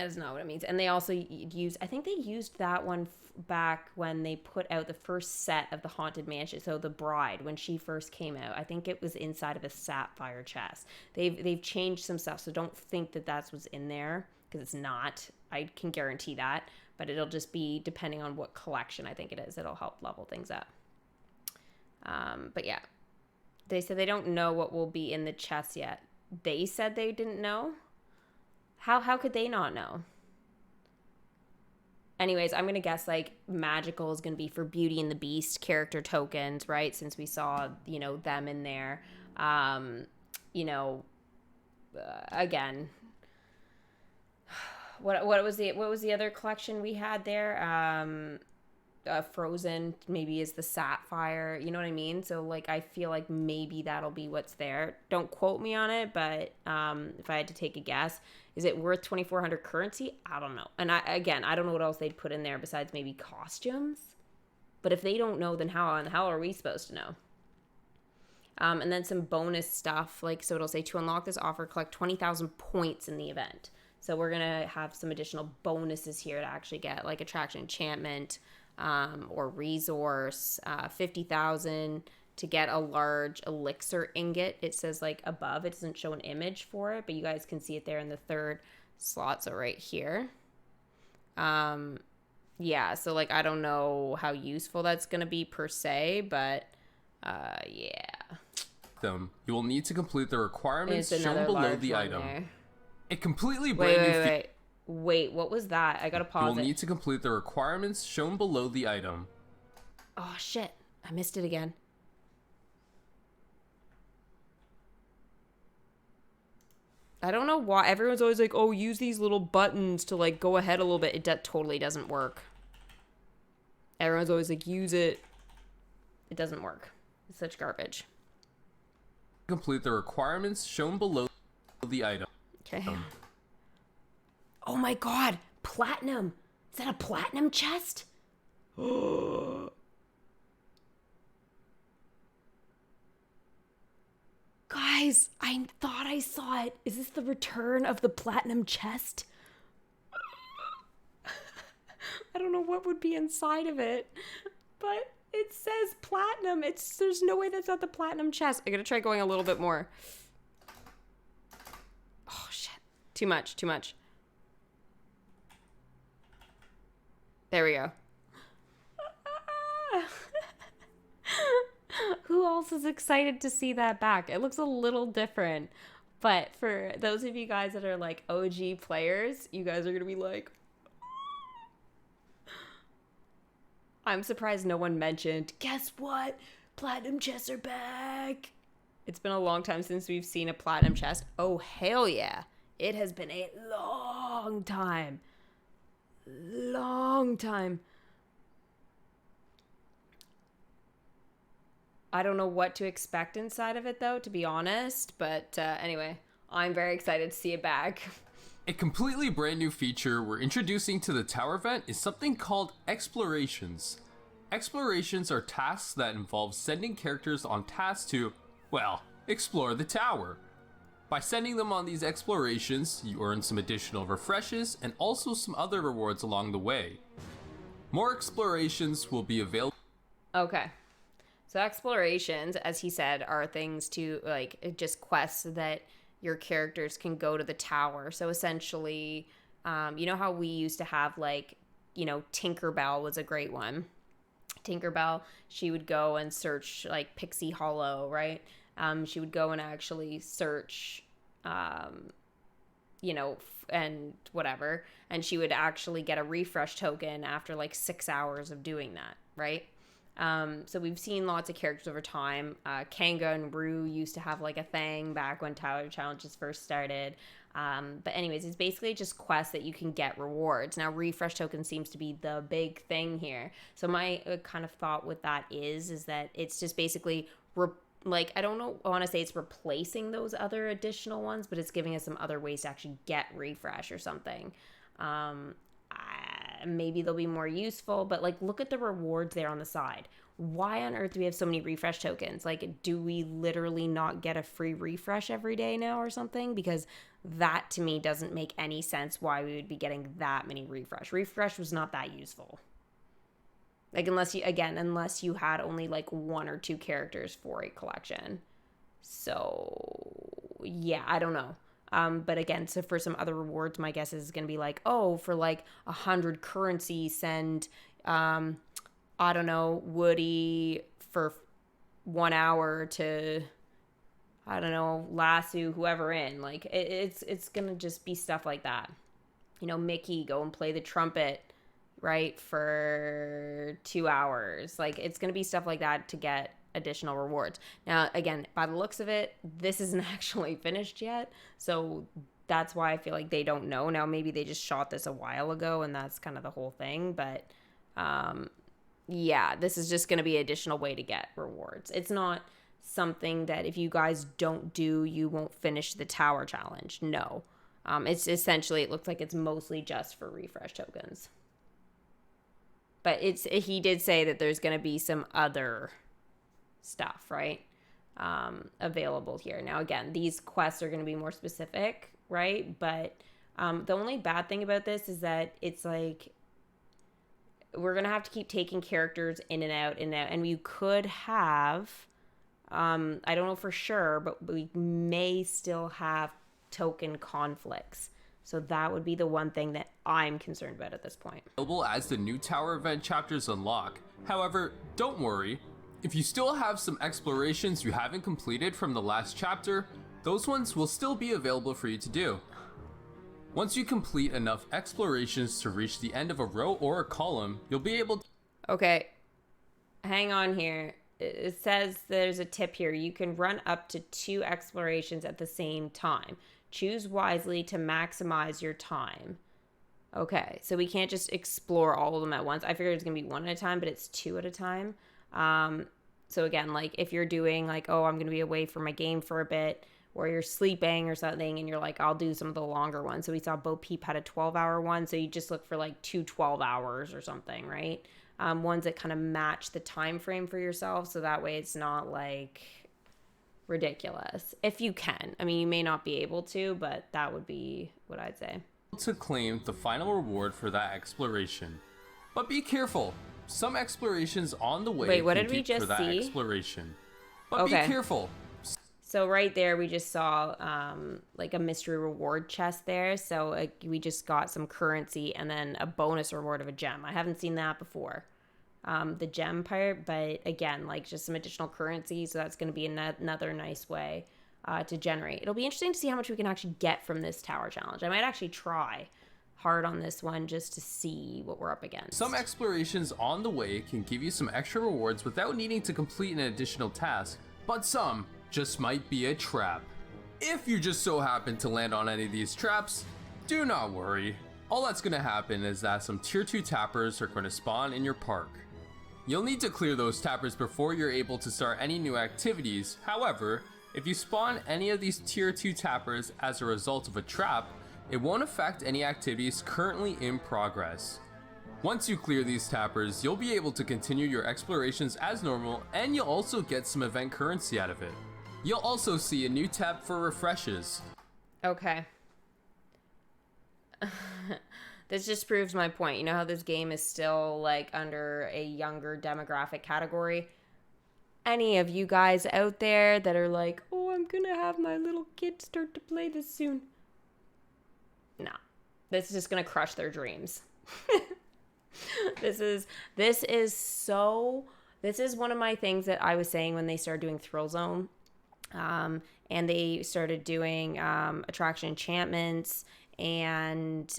[SPEAKER 1] That's not what it means. And they also I think they used that one back when they put out the first set of the Haunted Mansion. So the Bride, when she first came out, I think it was inside of a sapphire chest. They've changed some stuff, so don't think that that's what's in there, because it's not. I can guarantee that. But it'll just be depending on what collection I think it is. It'll help level things up. But yeah, they said they don't know what will be in the chest yet. They said they didn't know. How could they not know? Anyways, I'm going to guess like magical is going to be for Beauty and the Beast character tokens, right? Since we saw, them in there. Again, what was the other collection we had there? Frozen maybe is the sapphire, you know what I mean? So like I feel like maybe that'll be what's there. Don't quote me on it, but if I had to take a guess, is it worth 2,400 currency? I don't know. And I don't know what else they'd put in there besides maybe costumes. But if they don't know, then how in the hell are we supposed to know? And then some bonus stuff, like, so it'll say to unlock this offer, collect 20,000 points in the event. So we're gonna have some additional bonuses here to actually get, like attraction enchantment, or resource, 50,000 to get a large elixir ingot. It says like above, it doesn't show an image for it, but you guys can see it there in the third slot. So right here. Yeah. So like, I don't know how useful that's going to be per se, but, yeah.
[SPEAKER 2] You will need to complete the requirements shown below the item.
[SPEAKER 1] There.
[SPEAKER 2] A completely brand new
[SPEAKER 1] Wait, what was that? I gotta pause it.
[SPEAKER 2] You will need to complete the requirements shown below the item.
[SPEAKER 1] Oh, shit. I missed it again. I don't know why. Everyone's always like, oh, use these little buttons to, like, go ahead a little bit. It totally doesn't work. Everyone's always like, use it. It doesn't work. It's such garbage.
[SPEAKER 2] Complete the requirements shown below the item.
[SPEAKER 1] Okay. Oh my god, platinum. Is that a platinum chest? Guys, I thought I saw it. Is this the return of the platinum chest? I don't know what would be inside of it, but it says platinum. There's no way that's not the platinum chest. I gotta try going a little bit more. Oh shit, too much. There we go. Who else is excited to see that back? It looks a little different. But for those of you guys that are like OG players, you guys are going to be like... I'm surprised no one mentioned, guess what? Platinum chests are back. It's been a long time since we've seen a platinum chest. Oh, hell yeah. It has been a long time. I don't know what to expect inside of it though, to be honest, but anyway, I'm very excited to see it back.
[SPEAKER 2] A completely brand new feature we're introducing to the tower event is something called explorations. Explorations are tasks that involve sending characters on tasks to, well, explore the tower. By sending them on these explorations, you earn some additional refreshes and also some other rewards along the way. More explorations will be available.
[SPEAKER 1] Okay. So explorations, as he said, are things to, like, just quests that your characters can go to the tower. So essentially, you know how we used to have, like, Tinkerbell was a great one. Tinkerbell, she would go and search, like, Pixie Hollow, right? She would go and actually search, and whatever. And she would actually get a refresh token after like 6 hours of doing that, right? So we've seen lots of characters over time. Kanga and Rue used to have like a thing back when Tower Challenges first started. But anyways, it's basically just quests that you can get rewards. Now, refresh token seems to be the big thing here. So my kind of thought with that is that it's just basically... I don't know, I want to say it's replacing those other additional ones, but it's giving us some other ways to actually get refresh or something. maybe they'll be more useful, but like look at the rewards there on the side. Why on earth do we have so many refresh tokens? Like, do we literally not get a free refresh every day now or something? Because that to me doesn't make any sense why we would be getting that many refresh. Refresh was not that useful. Like, unless you had only like 1 or 2 characters for a collection. So yeah, I don't know. But again, so for some other rewards, my guess is going to be like, oh, for like 100 currency, send, I don't know, Woody for 1 hour to, I don't know, lasso whoever in. Like, it's going to just be stuff like that. You know, Mickey, go and play the trumpet, right, for 2 hours. Like, it's going to be stuff like that to get additional rewards. Now, again, by the looks of it, this isn't actually finished yet. So that's why I feel like they don't know. Now, maybe they just shot this a while ago and that's kind of the whole thing. But, yeah, this is just going to be an additional way to get rewards. It's not something that if you guys don't do, you won't finish the tower challenge. No. It's essentially, it looks like it's mostly just for refresh tokens. But he did say that there's going to be some other stuff, right? Available here. Now, again, these quests are going to be more specific, right? But the only bad thing about this is that it's like, we're going to have to keep taking characters in and out, and you could have, I don't know for sure, but we may still have token conflicts. So that would be the one thing that I'm concerned about at this point.
[SPEAKER 2] Available as the new tower event chapters unlock. However, don't worry. If you still have some explorations you haven't completed from the last chapter, those ones will still be available for you to do. Once you complete enough explorations to reach the end of a row or a column, you'll be able to...
[SPEAKER 1] Okay, hang on here. It says there's a tip here. You can run up to 2 explorations at the same time. Choose wisely to maximize your time. Okay, so we can't just explore all of them at once. I figured it's going to be 1 at a time, but it's 2 at a time. So again, like if you're doing like, oh, I'm going to be away from my game for a bit, or you're sleeping or something, and you're like, I'll do some of the longer ones. So we saw Bo Peep had a 12-hour one, so you just look for like 2 12 hours or something, right? Ones that kind of match the time frame for yourself, so that way it's not like ridiculous. If you can. I mean, you may not be able to, but that would be what I'd say.
[SPEAKER 2] To claim the final reward for that exploration. But be careful. Some explorations on the way.
[SPEAKER 1] Wait, what did we just see?
[SPEAKER 2] Exploration. But
[SPEAKER 1] okay.
[SPEAKER 2] Be careful.
[SPEAKER 1] So right there, we just saw like a mystery reward chest there. So we just got some currency and then a bonus reward of a gem. I haven't seen that before, the gem part. But again, like just some additional currency. So that's going to be another nice way to generate. It'll be interesting to see how much we can actually get from this tower challenge. I might actually try hard on this one just to see what we're up against.
[SPEAKER 2] Some explorations on the way can give you some extra rewards without needing to complete an additional task, but some just might be a trap. If you just so happen to land on any of these traps, do not worry. All that's going to happen is that some tier 2 tappers are going to spawn in your park. You'll need to clear those tappers before you're able to start any new activities. However, if you spawn any of these tier 2 tappers as a result of a trap, it won't affect any activities currently in progress. Once you clear these tappers, you'll be able to continue your explorations as normal, and you'll also get some event currency out of it. You'll also see a new tab for refreshes.
[SPEAKER 1] Okay. This just proves my point. You know how this game is still like under a younger demographic category? Any of you guys out there that are like, oh, I'm gonna have my little kid start to play this soon. No, this is just gonna crush their dreams. This is one of my things that I was saying when they started doing Thrill Zone, and they started doing attraction enchantments, and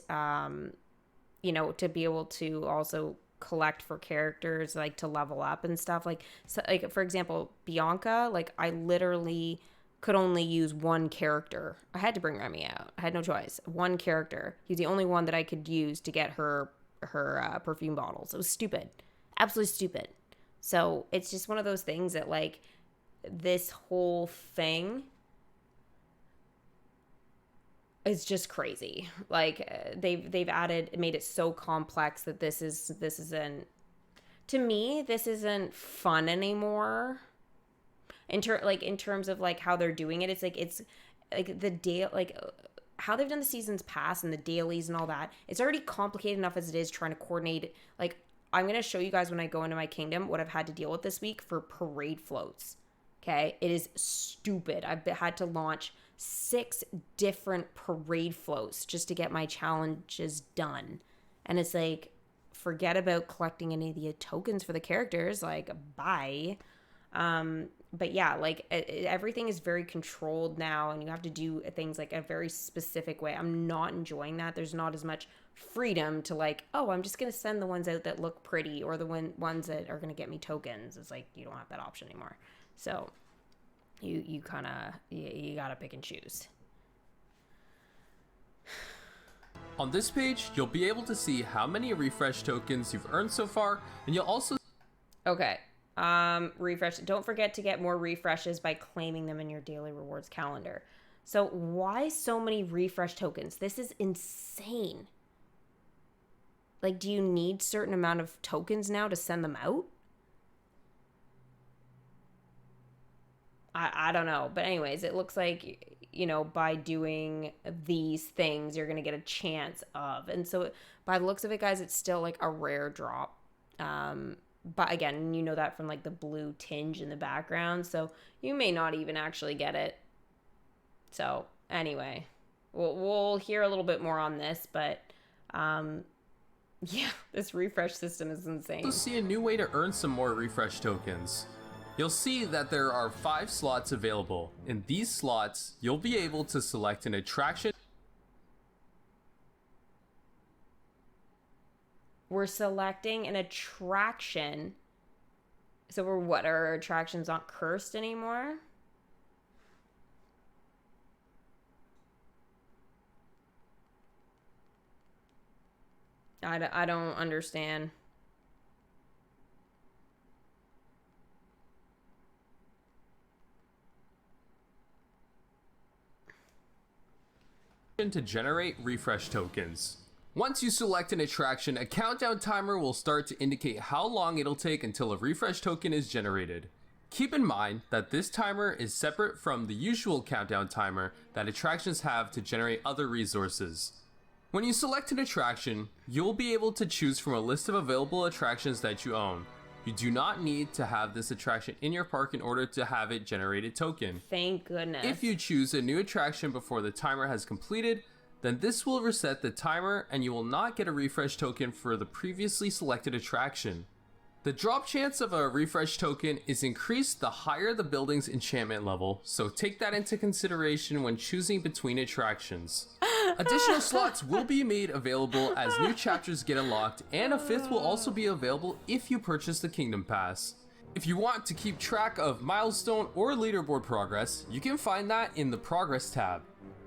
[SPEAKER 1] you know, to be able to also collect for characters, like to level up and stuff. Like, so, like for example, Bianca, like I literally could only use 1 character. I had to bring Remy out. I had no choice. 1 character. He's the only one that I could use to get her perfume bottles. It was stupid. Absolutely stupid. So it's just one of those things that like this whole thing It's just crazy. Like they've made it so complex that this isn't, to me, this isn't fun anymore. In terms of like how they're doing it, it's like the day, like how they've done the seasons past and the dailies and all that. It's already complicated enough as it is trying to coordinate. Like, I'm going to show you guys when I go into my kingdom what I've had to deal with this week for parade floats. Okay. It is stupid. I've had to launch 6 different parade floats just to get my challenges done. And it's like, forget about collecting any of the tokens for the characters. Like, bye. But yeah, like everything is very controlled now, and you have to do things like a very specific way. I'm not enjoying that. There's not as much freedom to like, oh, I'm just gonna send the ones out that look pretty, or the ones that are gonna get me tokens. It's like you don't have that option anymore. So you gotta pick and choose.
[SPEAKER 2] On this page, you'll be able to see how many refresh tokens you've earned so far, and you'll also
[SPEAKER 1] refresh. Don't forget to get more refreshes by claiming them in your daily rewards calendar. So why so many refresh tokens? This is insane. Like, do you need certain amount of tokens now to send them out? I don't know. But anyways, it looks like, you know, by doing these things, you're going to get a chance of. And so by the looks of it, guys, it's still like a rare drop. But again, you know that from like the blue tinge in the background. So you may not even actually get it. So anyway, we'll hear a little bit more on this. But yeah, this refresh system is insane.
[SPEAKER 2] You'll see a new way to earn some more refresh tokens. You'll see that there are 5 slots available. In these slots, you'll be able to select an attraction.
[SPEAKER 1] We're selecting an attraction. So are our attractions not cursed anymore? I don't understand.
[SPEAKER 2] To generate refresh tokens. Once you select an attraction, a countdown timer will start to indicate how long it'll take until a refresh token is generated. Keep in mind that this timer is separate from the usual countdown timer that attractions have to generate other resources. When you select an attraction, you'll be able to choose from a list of available attractions that you own. You do not need to have this attraction in your park in order to have it generate a token.
[SPEAKER 1] Thank goodness.
[SPEAKER 2] If you choose a new attraction before the timer has completed, then this will reset the timer and you will not get a refresh token for the previously selected attraction. The drop chance of a refresh token is increased the higher the building's enchantment level, so take that into consideration when choosing between attractions. Additional slots will be made available as new chapters get unlocked, and a 5th will also be available if you purchase the Kingdom Pass. If you want to keep track of milestone or leaderboard progress, you can find that in the Progress tab.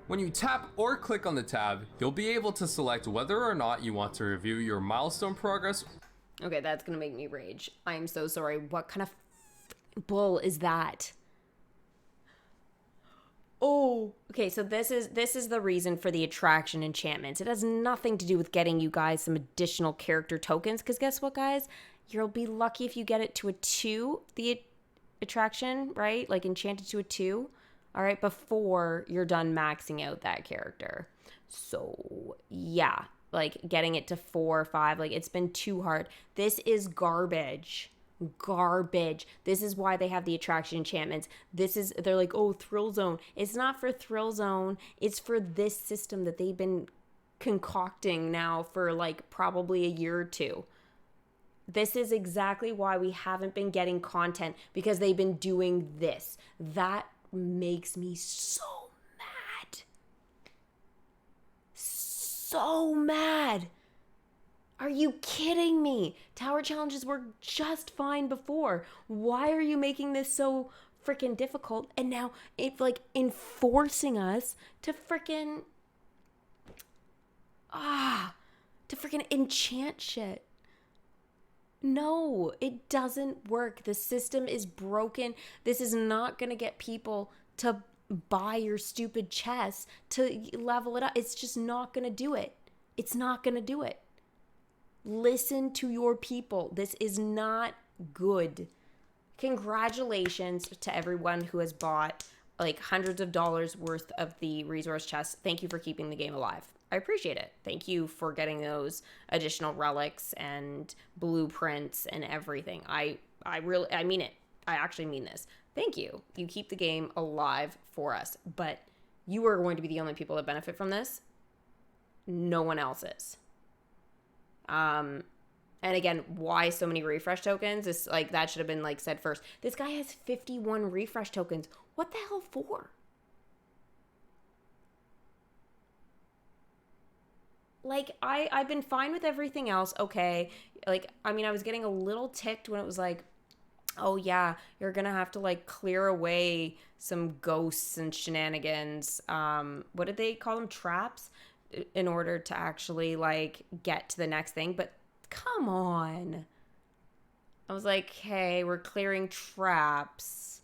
[SPEAKER 2] When you tap or click on the tab, you'll be able to select whether or not you want to review your milestone progress.
[SPEAKER 1] Okay, that's gonna make me rage. I'm so sorry. What kind of bull is that? Oh, okay, so this is the reason for the attraction enchantments. It has nothing to do with getting you guys some additional character tokens, because guess what, guys? You'll be lucky if you get it to a 2, the attraction, right? Like enchanted to a 2. All right, before you're done maxing out that character. So yeah, like getting it to 4 or 5, like it's been too hard. This is garbage. This is why they have the attraction enchantments. They're like, oh, Thrill Zone. It's not for Thrill Zone. It's for this system that they've been concocting now for like probably a year or 2. This is exactly why we haven't been getting content, because they've been doing this. That makes me so mad. So mad. Are you kidding me? Tower challenges were just fine before. Why are you making this so freaking difficult? And now it's like enforcing us to freaking enchant shit. No, it doesn't work. The system is broken. This is not going to get people to buy your stupid chest to level it up. It's just not going to do it. It's not going to do it. Listen to your people. This is not good. Congratulations to everyone who has bought like hundreds of dollars worth of the resource chests. Thank you for keeping the game alive. I appreciate it. Thank you for getting those additional relics and blueprints and everything. I mean it. I actually mean this. Thank you. You keep the game alive for us, but you are going to be the only people that benefit from this. No one else is. And again, why so many refresh tokens? It's like, that should have been like said first. This guy has 51 refresh tokens. What the hell for? Like, I've been fine with everything else. Okay. Like, I mean, I was getting a little ticked when it was like, oh yeah, you're gonna have to like clear away some ghosts and shenanigans. What did they call them? Traps? In order to actually like get to the next thing. But come on. I was like, hey, we're clearing traps.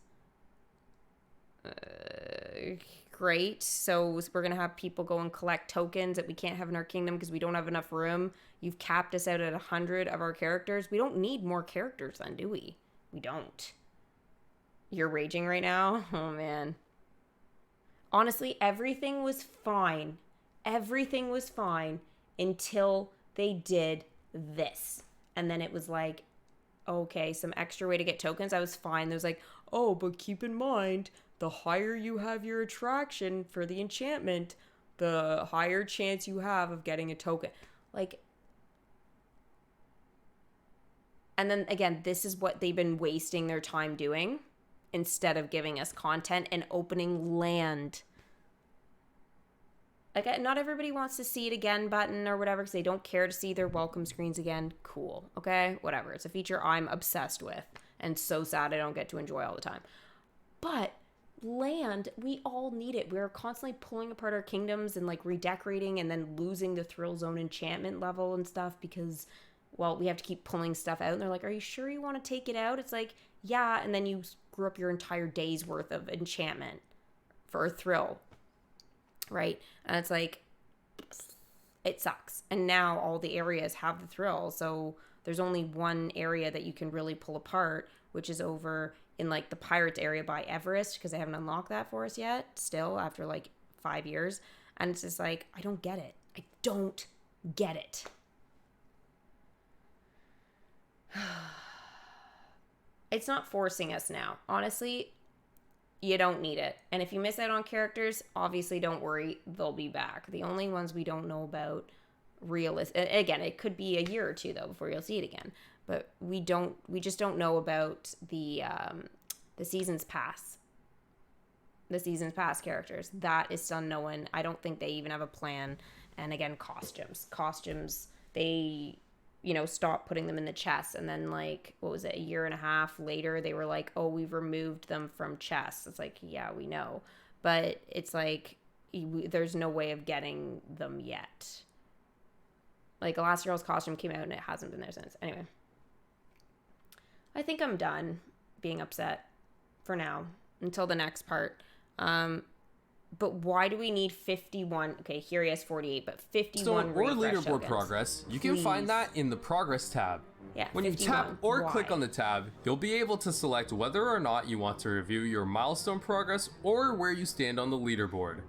[SPEAKER 1] Great. So we're going to have people go and collect tokens that we can't have in our kingdom because we don't have enough room. You've capped us out at 100 of our characters. We don't need more characters then, do we? We don't. You're raging right now? Oh, man. Honestly, everything was fine. Everything was fine until they did this. And then it was like, okay, some extra way to get tokens. I was fine. There was like, oh, but keep in mind, the higher you have your attraction for the enchantment, the higher chance you have of getting a token. Like, and then again, this is what they've been wasting their time doing instead of giving us content and opening land. Like, not everybody wants to see it again button or whatever because they don't care to see their welcome screens again. Cool. Okay? Whatever. It's a feature I'm obsessed with and so sad I don't get to enjoy all the time. But land, we all need it. We're constantly pulling apart our kingdoms and like redecorating and then losing the thrill zone enchantment level and stuff because, well, we have to keep pulling stuff out. And they're like, are you sure you want to take it out? It's like, yeah. And then you screw up your entire day's worth of enchantment for a thrill. Right? And it's like, it sucks. And now all the areas have the thrill. So there's only one area that you can really pull apart, which is over in like the Pirates area by Everest, because they haven't unlocked that for us yet, still after like 5 years. And it's just like, I don't get it. I don't get it. It's not forcing us now. Honestly, you don't need it. And if you miss out on characters, obviously don't worry, they'll be back. The only ones we don't know about again, it could be a year or two though before you'll see it again. But we just don't know about the seasons pass. The seasons pass characters. That is still unknown. I don't think they even have a plan. And again, costumes, they stopped putting them in the chests, and then like, what was it, a year and a half later, they were like, oh, we've removed them from chests. It's like, yeah, we know, but it's like, there's no way of getting them yet. Like, Elastigirl's costume came out and it hasn't been there since. Anyway, I think I'm done being upset for now until the next part. But why do we need 51? Okay, here he has 48, but 51
[SPEAKER 2] or
[SPEAKER 1] refresh
[SPEAKER 2] leaderboard
[SPEAKER 1] tokens.
[SPEAKER 2] Progress. You can find that in the Progress tab.
[SPEAKER 1] Yeah,
[SPEAKER 2] when 51. You tap or click on the tab, you'll be able to select whether or not you want to review your milestone progress or where you stand on the leaderboard.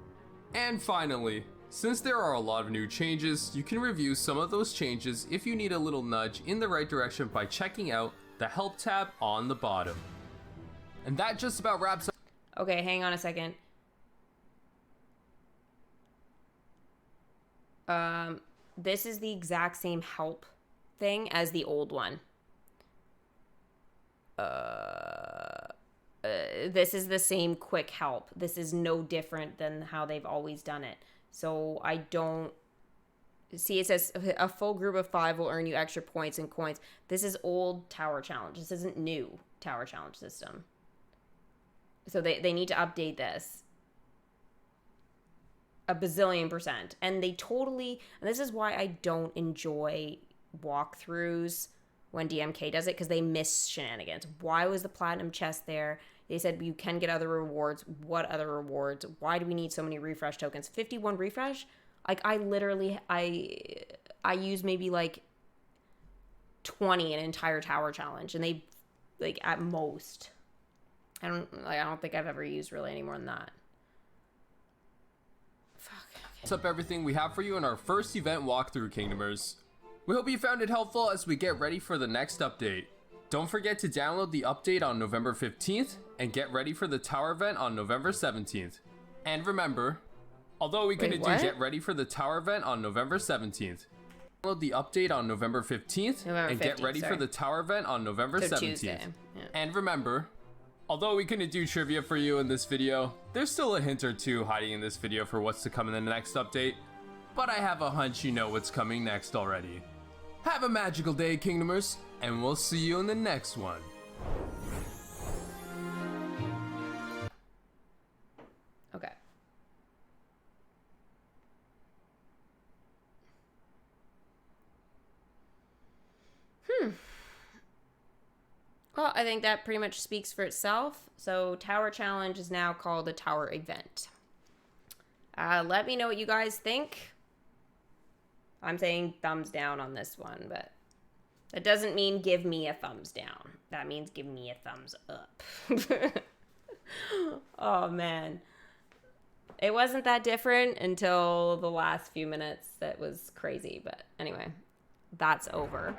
[SPEAKER 2] And finally, since there are a lot of new changes, you can review some of those changes if you need a little nudge in the right direction by checking out the Help tab on the bottom. And that just about wraps up.
[SPEAKER 1] Okay, hang on a second. This is the exact same help thing as the old one. This is the same quick help. This is no different than how they've always done it. So I don't see, it says a full group of 5 will earn you extra points and coins. This is old tower challenge. This isn't new tower challenge system. So they need to update this a bazillion %. And they totally, and this is why I don't enjoy walkthroughs when DMK does it because they miss shenanigans. Why was the platinum chest there? They said you can get other rewards. What other rewards? Why do we need so many refresh tokens? 51 refresh? Like, I literally, I use maybe like 20 an entire tower challenge, and they, like, at most. I don't think I've ever used really any more than that. Fuck. Okay.
[SPEAKER 2] What's up, everything we have for you in our first event walkthrough, Kingdomers. We hope you found it helpful as we get ready for the next update. Don't forget to download the update on November 15th and get ready for the tower event on November 17th. And remember, although we couldn't do get ready for the tower event on November 17th, download the update on November 15th and get ready for the tower event on November 17th. Tuesday. Yeah. And remember, although we couldn't do trivia for you in this video, there's still a hint or two hiding in this video for what's to come in the next update. But I have a hunch you know what's coming next already. Have a magical day, Kingdomers, and we'll see you in the next one.
[SPEAKER 1] Okay. Well, I think that pretty much speaks for itself. So Tower Challenge is now called a Tower Event. Let me know what you guys think. I'm saying thumbs down on this one, but that doesn't mean give me a thumbs down. That means give me a thumbs up. Oh, man. It wasn't that different until the last few minutes. That was crazy. But anyway, that's over.